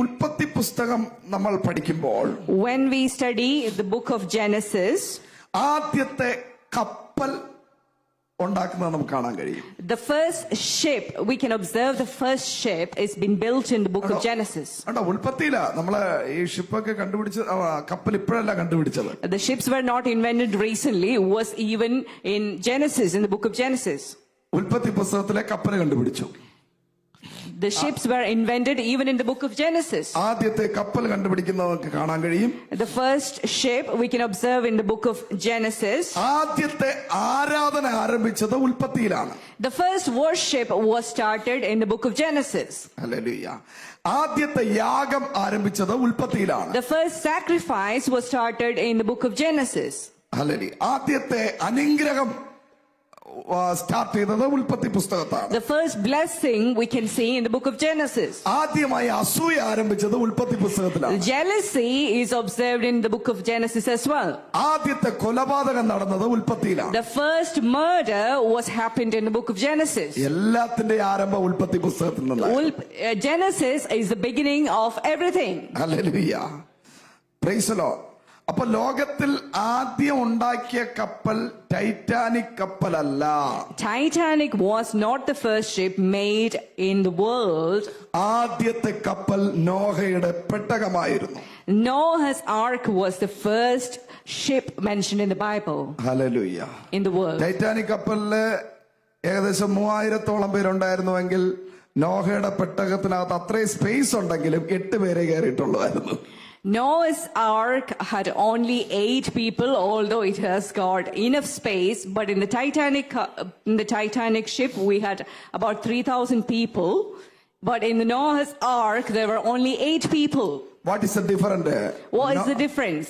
ഉൽപ്പത്തി പുസ്തകം നമ്മൾ പഠിക്കുമ്പോൾ When we study the book of Genesis, ആദ്യത്തെ കപ്പൽ ഉണ്ടാക്കുന്നത് നമുക്ക് കാണാൻ കഴിയും. the first ship, we can observe the first ship is been built in the book of Genesis. കണ്ടോ, ഉൽപ്പത്തിയില നമ്മള് ഈ ഷിപ്പൊക്കെ കണ്ടുപിടിച്ചത്, കപ്പൽ ഇപ്പോഴല്ല കണ്ടുപിടിച്ചത്. The ships were not invented recently, it was even in Genesis, in the book of Genesis. ഉൽപ്പത്തി പുസ്തകത്തിലെ കപ്പൽ കണ്ടുപിടിച്ചു. The ships were invented even in the book of Genesis. ആദ്യത്തെ കപ്പൽ കണ്ടുപിടിക്കുന്നത് നമുക്ക് കാണാൻ കഴിയും. The first ship we can observe in the book of Genesis. ആദ്യത്തെ ആരാധന ആരംഭിച്ചത് ഉൽപ്പത്തിയിലാണ്. The first worship was started in the book of Genesis. Hallelujah. ആദ്യത്തെ യാഗം ആരംഭിച്ചത് ഉൽപ്പത്തിയിലാണ്. The first sacrifice was started in the book of Genesis. Hallelujah. ആദ്യത്തെ അനുഗ്രഹം start ചെയ്തത് ഉൽപ്പത്തി പുസ്തകത്താണ്. The first blessing we can see in the book of Genesis. ആദ്യമായി അസൂയ ആരംഭിച്ചത് ഉൽപ്പത്തി പുസ്തകത്തിലാണ്. Jealousy is observed in the book of Genesis as well. ആദ്യത്തെ കൊലപാതകം നടന്നത് ഉൽപ്പത്തിയിലാണ്. The first murder was happened in the book of Genesis. എല്ലാത്തിന്റെ ആരംഭം ഉൽപ്പത്തി പുസ്തകത്തിൽ നിന്നാണ്. Genesis is the beginning of everything. Hallelujah. Praise the Lord. അപ്പൊ ലോകത്തിൽ ആദ്യം ഉണ്ടാക്കിയ കപ്പൽ Titanic കപ്പലല്ല. Titanic was not the first ship made in the world. ആദ്യത്തെ കപ്പൽ നോഹയുടെ പെട്ടകമായിരുന്നു. Noah's ark was the first ship mentioned in the Bible. Hallelujah. In the world. Titanic കപ്പലില് ഏകദേശം 3000-ഓളം പേരുണ്ടായിരുന്നുവെങ്കിൽ നോഹയുടെ പെട്ടകത്തിനകത്ത് അത്രയും സ്പേസ് ഉണ്ടെങ്കിലും 8 പേരെ കയറിയിട്ടുള്ളതായിരുന്നു. Noah's ark had only 8 people, although it has got enough space. But in the Titanic ship, we had about 3,000 people. But in the Noah's ark, there were only 8 people. What is the difference? What is the difference?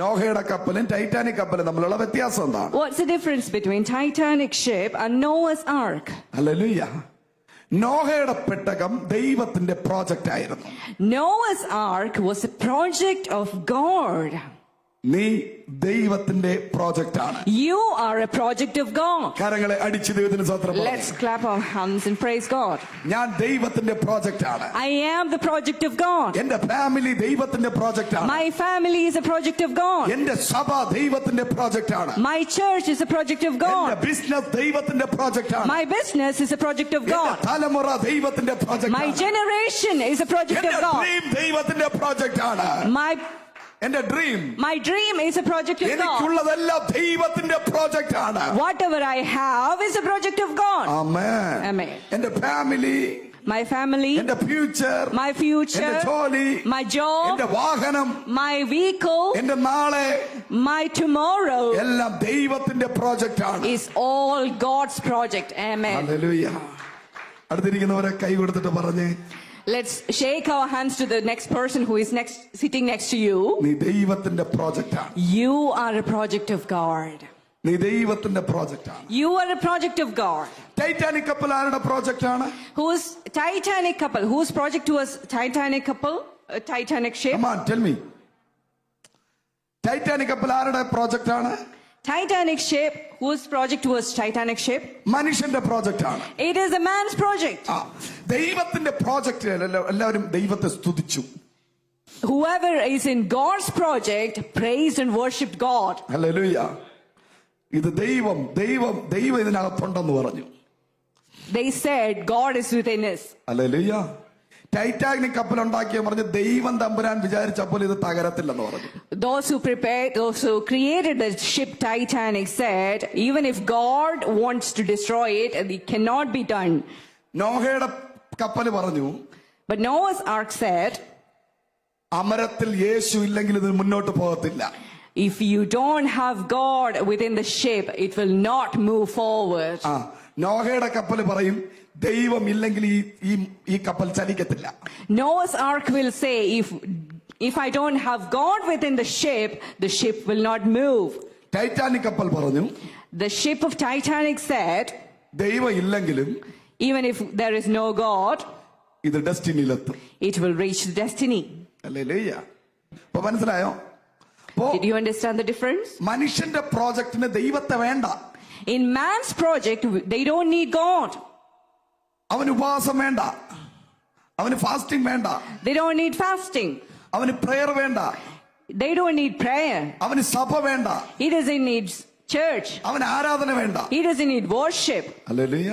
നോഹയുടെ കപ്പലും Titanic കപ്പലും തമ്മിലുള്ള വ്യത്യാസം എന്താണ്? What's the difference between Titanic ship and Noah's ark? Hallelujah. നോഹയുടെ പെട്ടകം ദൈവത്തിന്റെ project ആയിരുന്നു. Noah's ark was a project of God. നീ ദൈവത്തിന്റെ പ്രോജക്റ്റ് ആണ്. You are a project of God. കരങ്ങളെ അടിച്ച് ദൈവത്തിന് സ്തോത്രം പറയാം. Let's clap our hands and praise God. ഞാൻ ദൈവത്തിന്റെ പ്രോജക്റ്റ് ആണ്. I am the project of God. എന്റെ ഫാമിലി ദൈവത്തിന്റെ പ്രോജക്റ്റ് ആണ്. My family is a project of God. എന്റെ സഭ ദൈവത്തിന്റെ പ്രോജക്റ്റ് ആണ്. My church is a project of God. എന്റെ ബിസിനസ് ദൈവത്തിന്റെ പ്രോജക്റ്റ് ആണ്. My business is a project of God. എന്റെ തലമുറ ദൈവത്തിന്റെ പ്രോജക്റ്റ് ആണ്. My generation is a project of God. എന്റെ ഡ്രീം ദൈവത്തിന്റെ പ്രോജക്റ്റ് ആണ്. എന്റെ dream, my dream is a project of God. എനിക്കുള്ളതെല്ലാം ദൈവത്തിന്റെ പ്രോജക്റ്റ് ആണ്. Whatever I have is a project of God. Amen. Amen. എന്റെ ഫാമിലി, my family, എന്റെ future, my future, എന്റെ ജോലി, my job, എന്റെ വാഹനം, my vehicle, എന്റെ നാളെ, my tomorrow എല്ലാം ദൈവത്തിന്റെ പ്രോജക്റ്റ് ആണ്. is all God's project. Amen. Hallelujah. അടുത്തിരിക്കുന്നവരെ കൈ കൊടുത്തിട്ട് പറഞ്ഞേ, let's shake our hands to the next person who is sitting next to you. നീ ദൈവത്തിന്റെ പ്രോജക്റ്റ് ആണ്. You are a project of God. നീ ദൈവത്തിന്റെ പ്രോജക്റ്റ് ആണ്. You are a project of God. Titanic കപ്പൽ ആരുടെ പ്രോജക്റ്റ് ആണ്? Whose Titanic couple? Whose project was Titanic couple? Titanic ship? Come on, tell me. Titanic കപ്പൽ ആരുടെ project ആണ്? Titanic ship. Whose project was Titanic ship? മനുഷ്യന്റെ project ആണ്. It is a man's project. ദൈവത്തിന്റെ project എല്ലാവരും ദൈവത്തെ സ്തുതിച്ചു. Whoever is in God's project praised and worshipped God. Hallelujah. ഇത് ദൈവം ഇതിനകത്തുണ്ടെന്ന് പറഞ്ഞു. They said God is within us. Hallelujah. Titanic കപ്പൽ ഉണ്ടാക്കിയ പറഞ്ഞു ദൈവം തമ്പുരാൻ വിചാരിച്ചപ്പോൾ ഇത് തകരത്തില്ലെന്ന് പറഞ്ഞു. Those who created the ship Titanic said, even if God wants to destroy it, it cannot be done. നോഹയുടെ കപ്പൽ പറഞ്ഞു, but Noah's ark said, അമരത്തിൽ യേശു ഇല്ലെങ്കിൽ ഇത് മുന്നോട്ട് പോകത്തില്ല. if you don't have God within the ship, it will not move forward. നോഹയുടെ കപ്പൽ പറയും ദൈവം ഇല്ലെങ്കിൽ ഈ കപ്പൽ ചലിക്കത്തില്ല. Noah's ark will say, if I don't have God within the ship will not move. Titanic കപ്പൽ പറഞ്ഞു, The ship of Titanic said, ദൈവം ഇല്ലെങ്കിലും even if there is no God, ഇത് ഡെസ്റ്റിനിയിലെത്തും. it will reach the destiny. Hallelujah. അപ്പൊ മനസ്സിലായോ? Did you understand the difference? മനുഷ്യന്റെ പ്രോജക്റ്റിന് ദൈവത്തെ വേണ്ട. In man's project, they don't need God. അവന് ഉപവാസം വേണ്ട, അവന് ഫാസ്റ്റിംഗ് വേണ്ട, They don't need fasting. അവന് പ്രയർ വേണ്ട, They don't need prayer. അവന് സഭ വേണ്ട, He doesn't need church. അവന് ആരാധന വേണ്ട. He doesn't need worship. Hallelujah.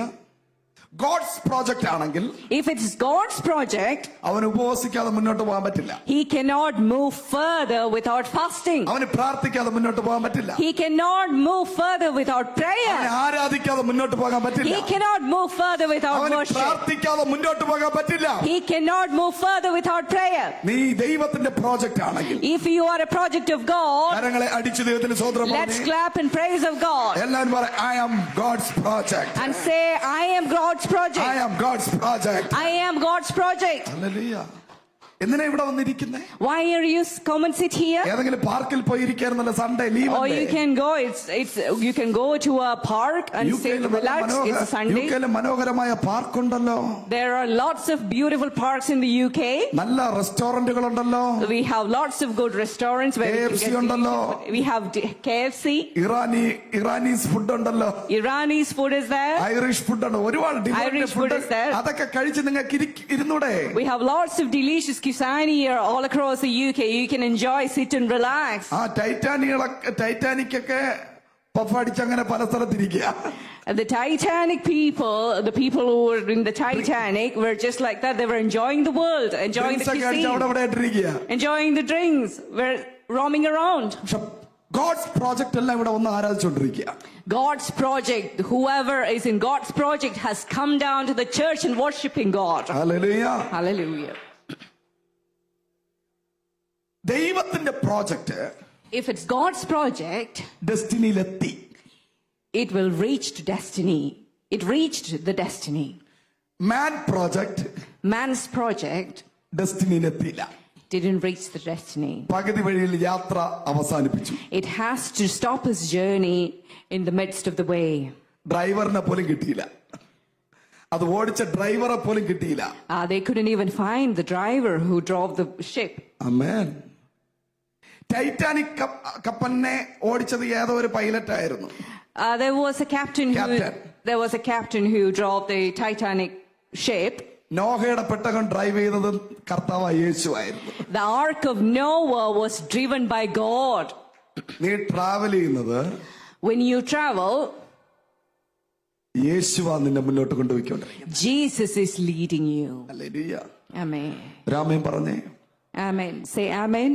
God's project ആണെങ്കിൽ If it's God's project, അവന് ഉപവസിക്കാതെ മുന്നോട്ട് പോകാൻ പറ്റില്ല. he cannot move further without fasting. അവന് പ്രാർത്ഥിക്കാതെ മുന്നോട്ട് പോകാൻ പറ്റില്ല. He cannot move further without അവനെ prayer. ആരാധിക്കാതെ മുന്നോട്ട് പോകാൻ പറ്റില്ല. He cannot move further without അവന് worship. പ്രാർത്ഥിക്കാതെ മുന്നോട്ട് പോകാൻ പറ്റില്ല. He cannot move further without prayer. നീ ദൈവത്തിന്റെ പ്രോജക്റ്റ് ആണെങ്കിൽ If you are a project of God, കരങ്ങളെ അടിച്ചു ദൈവത്തിന് സ്വതന്ത്രം let's clap in praise of God എല്ലാവരും പറ I am God's project. and say, I am God's I project. Am God's project. I am God's project. Hallelujah. എന്തിനാ ഇവിടെ വന്നിരിക്കുന്നേ? Why are you come and sit here? ഏതെങ്കിലും പാർക്കിൽ പോയി ഇരിക്കായിരുന്നല്ലോ, Sunday leave Or you can go. It's you can go to a park and sit relax. It's a Sunday. യുകെയിലെ മനോഹരമായ പാർക്കുണ്ടല്ലോ, There are lots of beautiful parks in the UK. നല്ല റെസ്റ്റോറന്റുകളുണ്ടല്ലോ, We have lots of good restaurants where we KFC can get ഉണ്ടല്ലോ. we have KFC. ഇറാനീസ് food ഉണ്ടല്ലോ, Irani's food is there. Irish food ഉണ്ട്, ഒരുപാട് Irish food is there. അതൊക്കെ കഴിച്ച് നിങ്ങൾക്ക് ഇരുന്നൂടെ? We have lots of delicious cuisine here all across the UK. You can enjoy, sit and relax. ആ Titanic ഒക്കെ puff അടിച്ചങ്ങനെ പല സ്ഥലത്തിരിക്കുക. And the Titanic people, the people who were in the Titanic were just like that. They were enjoying the world, enjoying the drinks ഒക്കെ അടിച്ച് അവിടെ cuisine, അവിടെ ആയിട്ടിരിക്കുക. enjoying the drinks, were roaming around. പക്ഷെ God's project എല്ലാം ഇവിടെ ഒന്ന് ആരാധിച്ചുകൊണ്ടിരിക്കുക. God's project, whoever is in God's project has come down to the church and worshiping God. Hallelujah. Hallelujah. ദൈവത്തിന്റെ project If it's God's project, ഡെസ്റ്റിനിയിലെത്തി. it will reach to destiny. It reached the destiny. Man project Man's project ഡെസ്റ്റിനിയിലെത്തിയില്ല, didn't reach the destiny. പകുതി വഴിയിൽ യാത്ര അവസാനിപ്പിച്ചു. It has to stop his journey in the midst of the way. ഡ്രൈവറിനെ പോലും കിട്ടിയില്ല, അത് ഓടിച്ച ഡ്രൈവറെ പോലും കിട്ടിയില്ല. They couldn't even find the driver who drove the ship. Amen. Titanic കപ്പലിനെ ഓടിച്ചത് ഏതോ ഒരു പൈലറ്റ് ആയിരുന്നു. There was a captain who drove the Titanic ship. നോഹയുടെ പെട്ടകം ഡ്രൈവ് ചെയ്തത് കർത്താവായ യേശുവായിരുന്നു. The ark of Noah was driven by God. നീ ട്രാവൽ ചെയ്യുന്നത് When you travel, യേശുവാ നിന്നെ മുന്നോട്ട് കൊണ്ടുപോയിക്കൊണ്ടിരിക്കുന്നത്. Jesus is leading you. Hallelujah. Amen. Raman പറഞ്ഞേ Amen. Say amen.